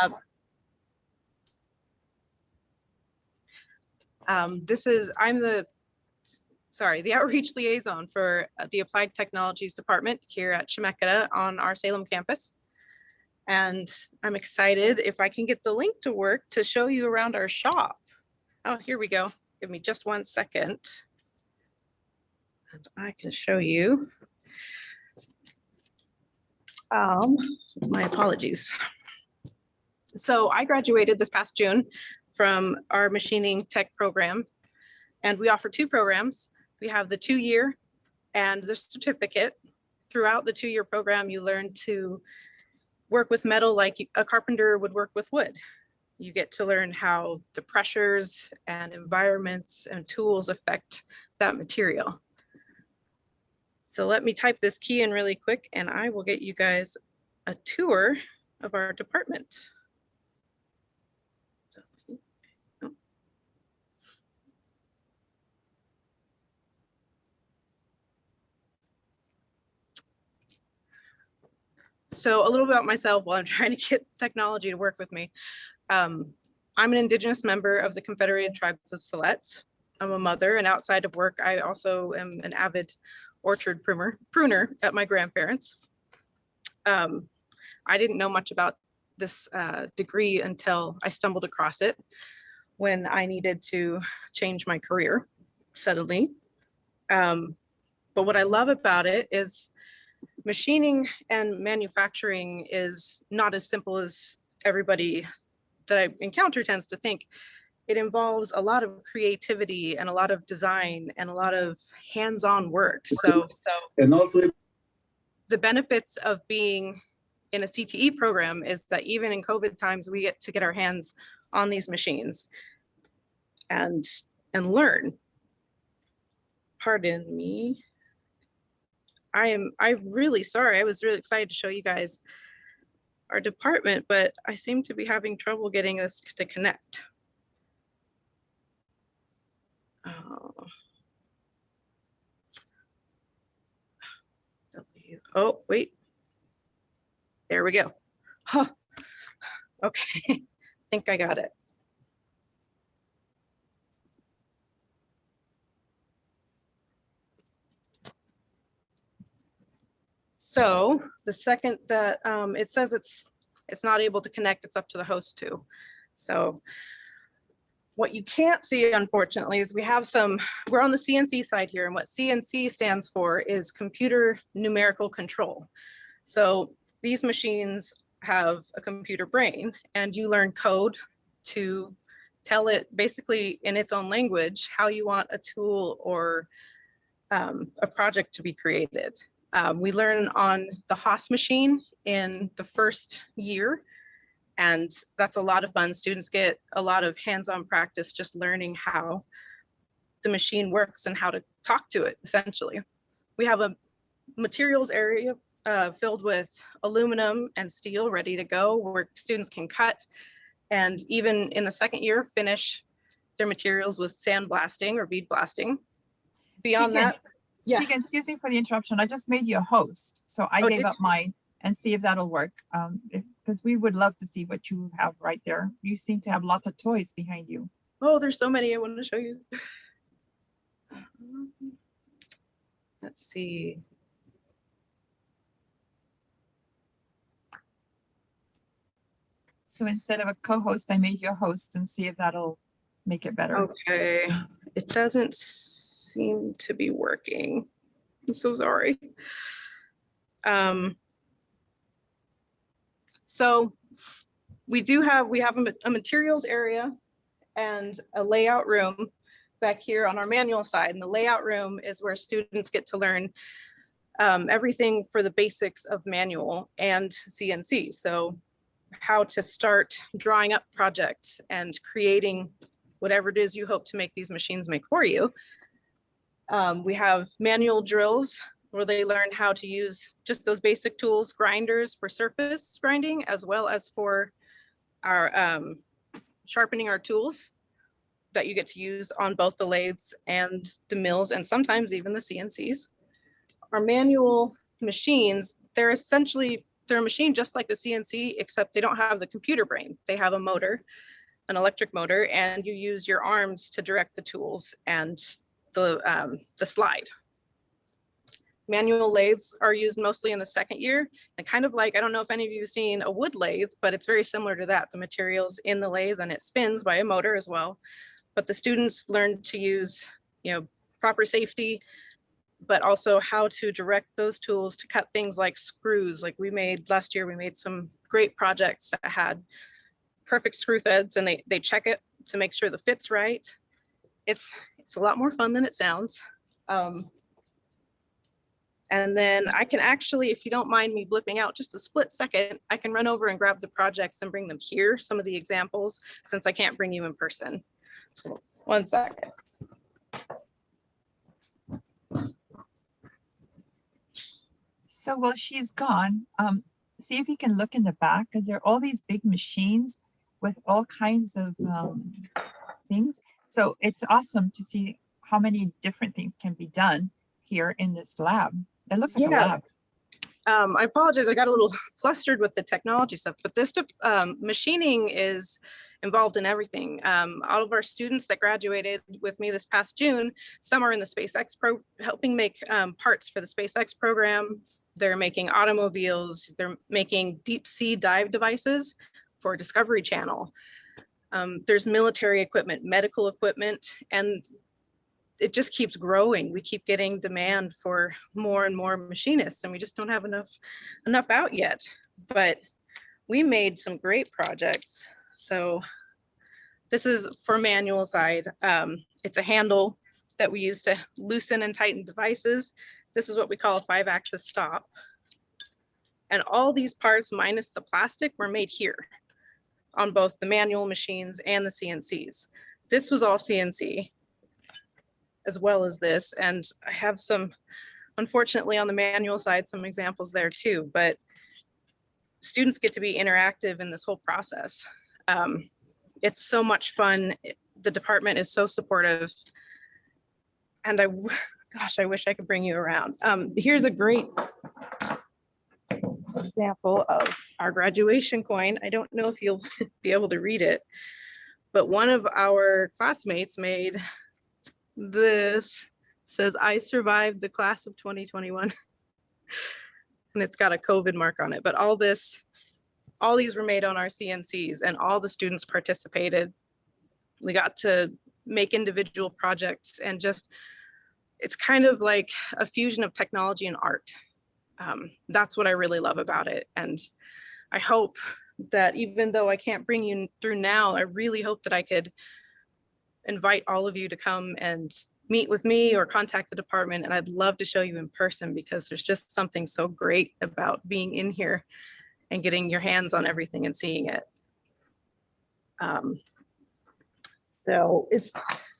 Uh, I'm the outreach liaison for the Applied Technologies Department here at Chemeketa on our Salem campus. And I'm excited if I can get the link to work to show you around our shop. Oh, here we go. Give me just 1 second. And I can show you. My apologies. So I graduated this past June from our machining tech program, and we offer 2 programs. We have the 2-year and the certificate. Throughout the 2-year program, you learn to work with metal like a carpenter would work with wood. You get to learn how the pressures and environments and tools affect that material. So let me type this key in really quick and I will get you guys a tour of our department. So a little bit about myself while I'm trying to get technology to work with me. I'm an Indigenous member of the Confederated Tribes of Siletz. I'm a mother, and outside of work, I also am an avid orchard pruner at my grandparents'. I didn't know much about this degree until I stumbled across it when I needed to change my career suddenly. But what I love about it is machining and manufacturing is not as simple as everybody that I encounter tends to think. It involves a lot of creativity and a lot of design and a lot of hands-on work. So and also the benefits of being in a CTE program is that even in COVID times, we get to get our hands on these machines and learn. Pardon me. I'm really sorry. I was really excited to show you guys our department, but I seem to be having trouble getting this to connect. Oh, wait. There we go. Huh. Okay, I think I got it. So the second that it says it's not able to connect, it's up to the host too. So what you can't see, unfortunately, is we're on the CNC side here, and what CNC stands for is computer numerical control. So these machines have a computer brain, and you learn code to tell it basically in its own language how you want a tool or a project to be created. We learn on the Haas machine in the first year, and that's a lot of fun. Students get a lot of hands-on practice just learning how the machine works and how to talk to it, essentially. We have a materials area filled with aluminum and steel ready to go, where students can cut and even in the second year finish their materials with sandblasting or bead blasting. Beyond that, yeah. Tegan, excuse me for the interruption. I just made you a host, so I gave up mine and see if that'll work. Because we would love to see what you have right there. You seem to have lots of toys behind you. Oh, there's so many I wanted to show you. Let's see. So instead of a co-host, I made you a host and see if that'll make it better. Okay, it doesn't seem to be working. I'm so sorry. So we have a materials area and a layout room back here on our manual side. And the layout room is where students get to learn everything for the basics of manual and CNC. So how to start drawing up projects and creating whatever it is you hope to make these machines make for you. We have manual drills where they learn how to use just those basic tools, grinders for surface grinding, as well as for our sharpening our tools that you get to use on both the lathes and the mills, and sometimes even the CNCs. Our manual machines, they're essentially they're a machine just like the CNC, except they don't have the computer brain. They have a motor, an electric motor, and you use your arms to direct the tools and the slide. Manual lathes are used mostly in the second year, and kind of like, I don't know if any of you have seen a wood lathe, but it's very similar to that. The material's in the lathe and it spins by a motor as well. But the students learn to use, proper safety, but also how to direct those tools to cut things like screws. Like last year, we made some great projects that had perfect screw threads, and they check it to make sure the fit's right. It's a lot more fun than it sounds. And then I can actually, if you don't mind me blipping out just a split second, I can run over and grab the projects and bring them here, some of the examples, since I can't bring you in person. So 1 second. So while she's gone, see if you can look in the back, because there are all these big machines with all kinds of things. So it's awesome to see how many different things can be done here in this lab. It looks like a lab. I apologize, I got a little flustered with the technology stuff, but this machining is involved in everything. All of our students that graduated with me this past June, some are in the SpaceX helping make parts for the SpaceX program. They're making automobiles, they're making deep sea dive devices for Discovery Channel. There's military equipment, medical equipment, and it just keeps growing. We keep getting demand for more and more machinists, and we just don't have enough out yet. But we made some great projects. So this is for manual side. It's a handle that we use to loosen and tighten devices. This is what we call a 5-axis stop. And all these parts minus the plastic were made here on both the manual machines and the CNCs. This was all CNC, as well as this. And I have some, unfortunately on the manual side, some examples there too, but students get to be interactive in this whole process. It's so much fun. The department is so supportive. And gosh, I wish I could bring you around. Here's a great example of our graduation coin. I don't know if you'll be able to read it, but one of our classmates made this. Says, "I survived the class of 2021." And it's got a COVID mark on it, but all these were made on our CNCs, and all the students participated. We got to make individual projects, and it's kind of like a fusion of technology and art. That's what I really love about it. And I hope that even though I can't bring you through now, I really hope that I could invite all of you to come and meet with me or contact the department. And I'd love to show you in person, because there's just something so great about being in here and getting your hands on everything and seeing it. So is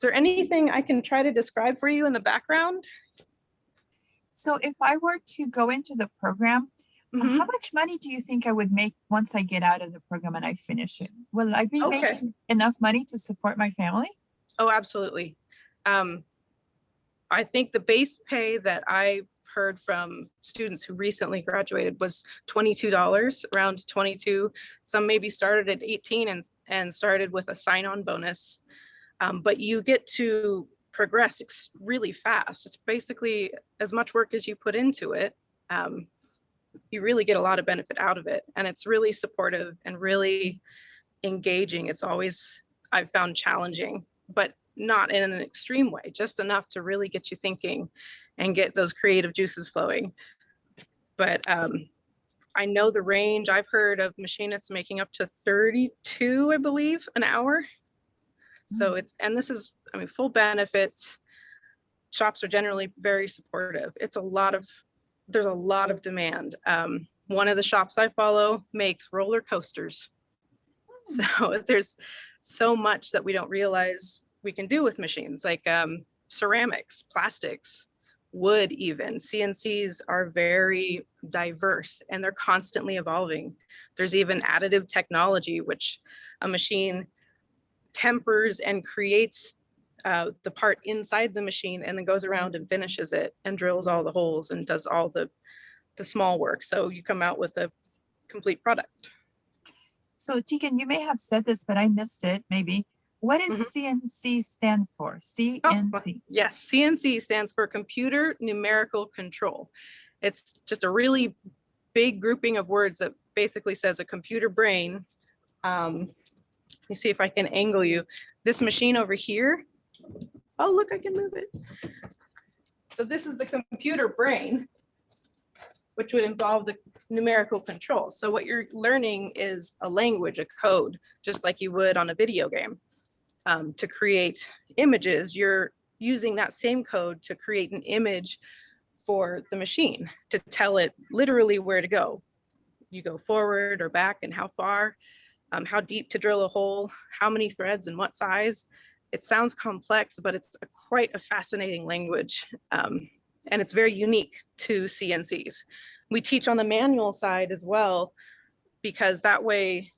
there anything I can try to describe for you in the background? So if I were to go into the program, how much money do you think I would make once I get out of the program and I finish it? Will I be making enough money to support my family? Oh, absolutely. I think the base pay that I heard from students who recently graduated was $22, around 22. Some maybe started at 18 and started with a sign-on bonus. But you get to progress really fast. It's basically as much work as you put into it. You really get a lot of benefit out of it. And it's really supportive and really engaging. It's always, I've found, challenging, but not in an extreme way, just enough to really get you thinking and get those creative juices flowing. But I know the range. I've heard of machinists making up to 32, I believe, an hour. So and this is, I mean, full benefits. Shops are generally very supportive. There's a lot of demand. One of the shops I follow makes roller coasters. So there's so much that we don't realize we can do with machines, like ceramics, plastics, wood even. CNCs are very diverse and they're constantly evolving. There's even additive technology, which a machine tempers and creates the part inside the machine and then goes around and finishes it and drills all the holes and does all the small work. So you come out with a complete product. So Tegan, you may have said this, but I missed it maybe. What does CNC stand for? CNC. Yes, CNC stands for Computer Numerical Control. It's just a really big grouping of words that basically says a computer brain. Let me see if I can angle you. This machine over here. Oh, look, I can move it. So this is the computer brain, which would involve the numerical control. So what you're learning is a language, a code, just like you would on a video game. To create images, you're using that same code to create an image for the machine, to tell it literally where to go. You go forward or back and how far, how deep to drill a hole, how many threads and what size. It sounds complex, but it's quite a fascinating language. And it's very unique to CNCs. We teach on the manual side as well, because that way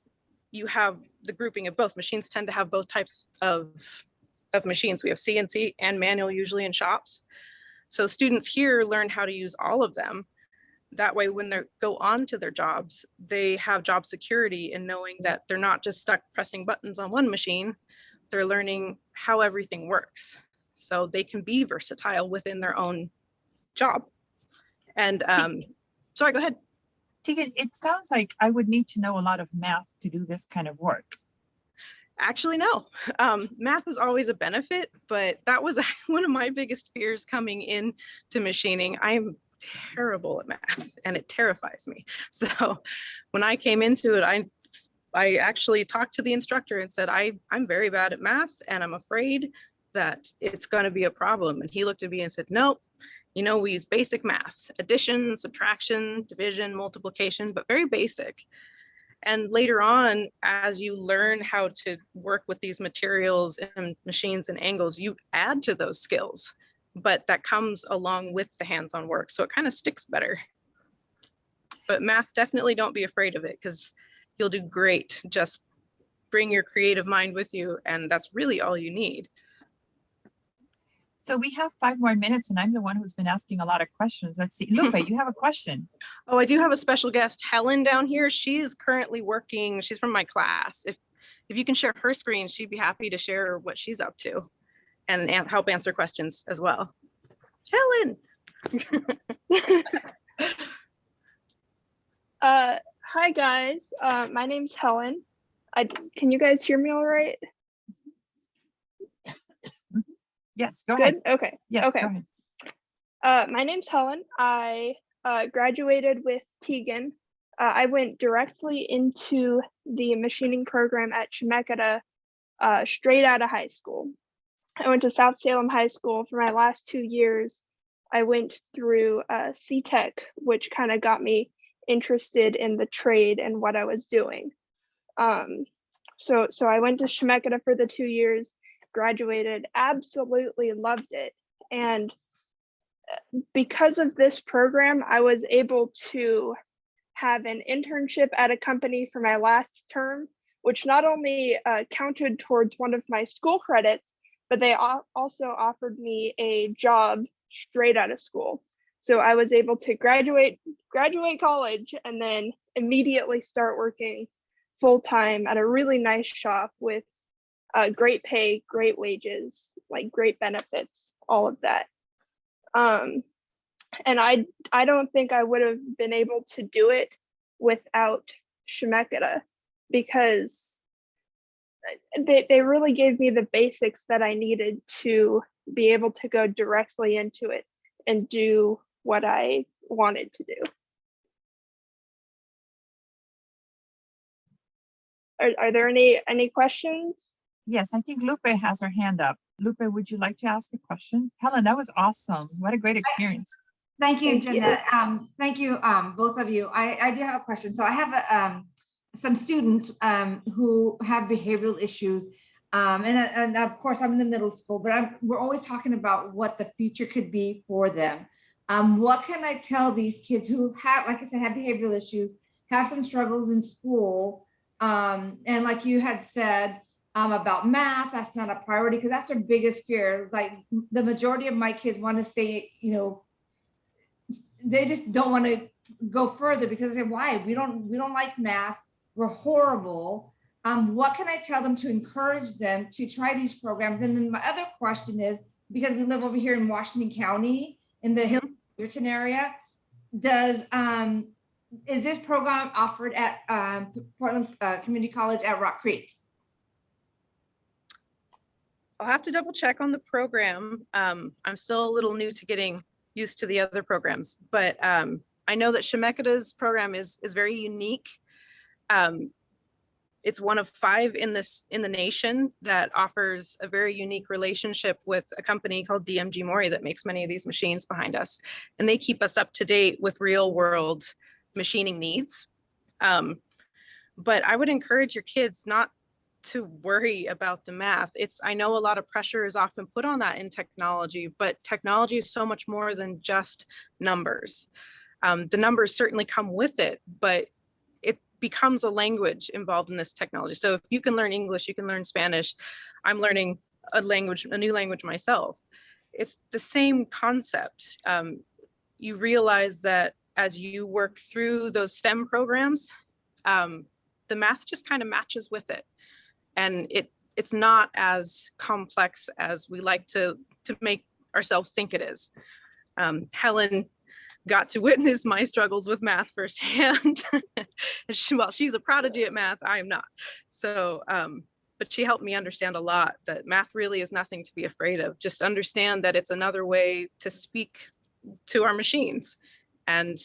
you have the grouping of both. Machines tend to have both types of machines. We have CNC and manual usually in shops. So students here learn how to use all of them. That way, when they go on to their jobs, they have job security in knowing that they're not just stuck pressing buttons on one machine. They're learning how everything works. So they can be versatile within their own job. And sorry, go ahead. Tegan, it sounds like I would need to know a lot of math to do this kind of work. Actually, no. Math is always a benefit, but that was one of my biggest fears coming into machining. I am terrible at math and it terrifies me. So when I came into it, I actually talked to the instructor and said, I'm very bad at math and I'm afraid that it's going to be a problem. And he looked at me and said, nope. You know, we use basic math, addition, subtraction, division, multiplication, but very basic. And later on, as you learn how to work with these materials and machines and angles, you add to those skills, but that comes along with the hands-on work. So it kind of sticks better. But math, definitely don't be afraid of it, because you'll do great. Just bring your creative mind with you, and that's really all you need. So we have 5 more minutes and I'm the one who's been asking a lot of questions. Let's see. Lupe, you have a question. Oh, I do have a special guest, Helen, down here. She's currently working. She's from my class. If you can share her screen, she'd be happy to share what she's up to and help answer questions as well. Helen. Hi guys. My name's Helen. Can you guys hear me all right? Yes, go ahead. Good? Okay. Yes, okay. Go ahead. My name's Helen. I graduated with Tegan. I went directly into the machining program at Chemeketa straight out of high school. I went to South Salem High School for my last 2 years. I went through C-Tech, which kind of got me interested in the trade and what I was doing. So I went to Chemeketa for the 2 years, graduated, absolutely loved it. And because of this program, I was able to have an internship at a company for my last term, which not only counted towards one of my school credits, but they also offered me a job straight out of school. So I was able to graduate college and then immediately start working full-time at a really nice shop with great pay, great wages, like great benefits, all of that. And I don't think I would have been able to do it without Chemeketa, because they really gave me the basics that I needed to be able to go directly into it and do what I wanted to do. Are there any questions? Yes, I think Lupe has her hand up. Lupe, would you like to ask a question? Helen, that was awesome. What a great experience. Thank you, Thank you. Jeanette. Thank you, both of you. I do have a question. So I have some students who have behavioral issues. And of course, I'm in the middle school, but we're always talking about what the future could be for them. What can I tell these kids who have, like I said, have behavioral issues, have some struggles in school, and like you had said, about math, that's not a priority, because that's their biggest fear. Like the majority of my kids want to stay, you know, they just don't want to go further because they say, why? We don't like math. We're horrible. What can I tell them to encourage them to try these programs? And then my other question is, because we live over here in Washington County in the Hilton area, is this program offered at Portland Community College at Rock Creek? I'll have to double check on the program. I'm still a little new to getting used to the other programs, but I know that Chemeketa's program is very unique. It's one of 5 in the nation that offers a very unique relationship with a company called DMG Mori that makes many of these machines behind us. And they keep us up to date with real world machining needs. But I would encourage your kids not to worry about the math. I know a lot of pressure is often put on that in technology, but technology is so much more than just numbers. The numbers certainly come with it, but it becomes a language involved in this technology. So if you can learn English, you can learn Spanish. I'm learning a new language myself. It's the same concept. You realize that as you work through those STEM programs, the math just kind of matches with it. And it's not as complex as we like to make ourselves think it is. Helen got to witness my struggles with math firsthand. Well, she's a prodigy at math, I am not. So, but she helped me understand a lot that math really is nothing to be afraid of. Just understand that it's another way to speak to our machines. And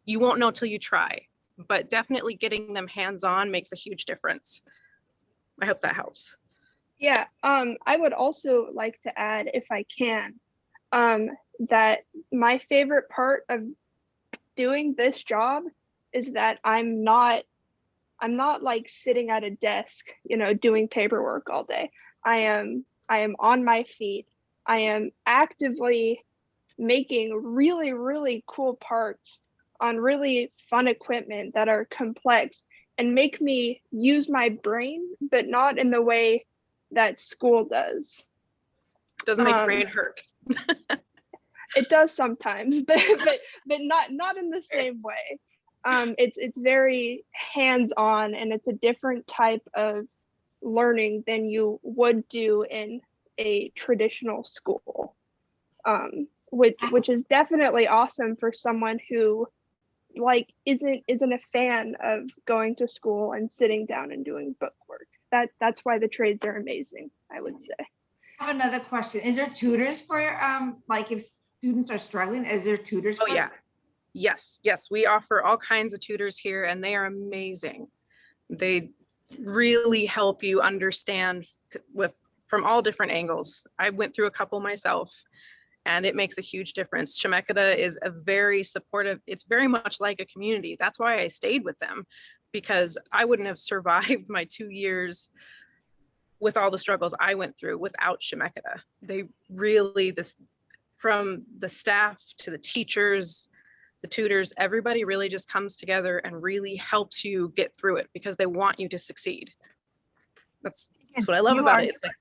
you won't know till you try, but definitely getting them hands-on makes a huge difference. I hope that helps. Yeah, I would also like to add, if I can, that my favorite part of doing this job is that I'm not like sitting at a desk, doing paperwork all day. I am on my feet. I am actively making really, really cool parts on really fun equipment that are complex and make me use my brain, but not in the way that school does. Doesn't make your brain hurt. It does sometimes, but not in the same way. It's very hands-on, and it's a different type of learning than you would do in a traditional school, which is definitely awesome for someone who isn't a fan of going to school and sitting down and doing book work. That's why the trades are amazing, I would say. I have another question. Is there tutors for like if students are struggling, is there tutors? Oh yeah. Yes. We offer all kinds of tutors here and they are amazing. They really help you understand from all different angles. I went through a couple myself. And it makes a huge difference. Chemeketa is a very supportive, it's very much like a community. That's why I stayed with them, because I wouldn't have survived my 2 years with all the struggles I went through without Chemeketa. They really, from the staff to the teachers, the tutors, everybody really just comes together and really helps you get through it because they want you to succeed. That's what I love about it. It's like,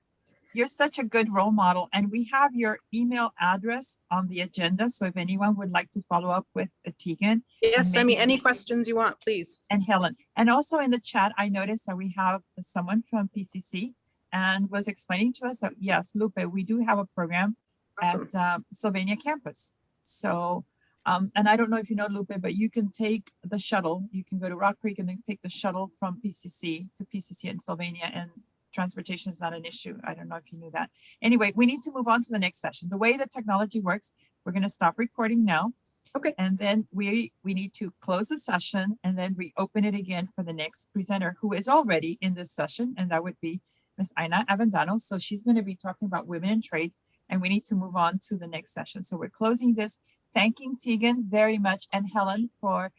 you're such a good role model, and we have your email address on the agenda. So if anyone would like to follow up with Tegan. Yes, send me any questions you want, please. And Helen. And also in the chat, I noticed that we have someone from PCC and was explaining to us that, yes, Lupe, we do have a program awesome. At Sylvania campus. So, and I don't know if you know, Lupe, but you can take the shuttle. You can go to Rock Creek and then take the shuttle from PCC to PCC in Sylvania, and transportation is not an issue. I don't know if you knew that. Anyway, we need to move on to the next session. The way the technology works, we're going to stop recording now. Okay. And then we need to close the session and then reopen it again for the next presenter who is already in this session. And that would be Ms. Aina Avendano. So she's going to be talking about women in trades, and we need to move on to the next session. So we're closing this, thanking Tegan very much and Helen for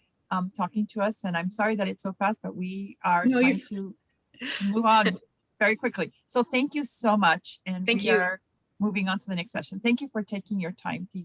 talking to us. And I'm sorry that it's so fast, but we are trying to move on very quickly. So thank you so much. And we are moving on to the next session. Thank you for taking your time, Tegan.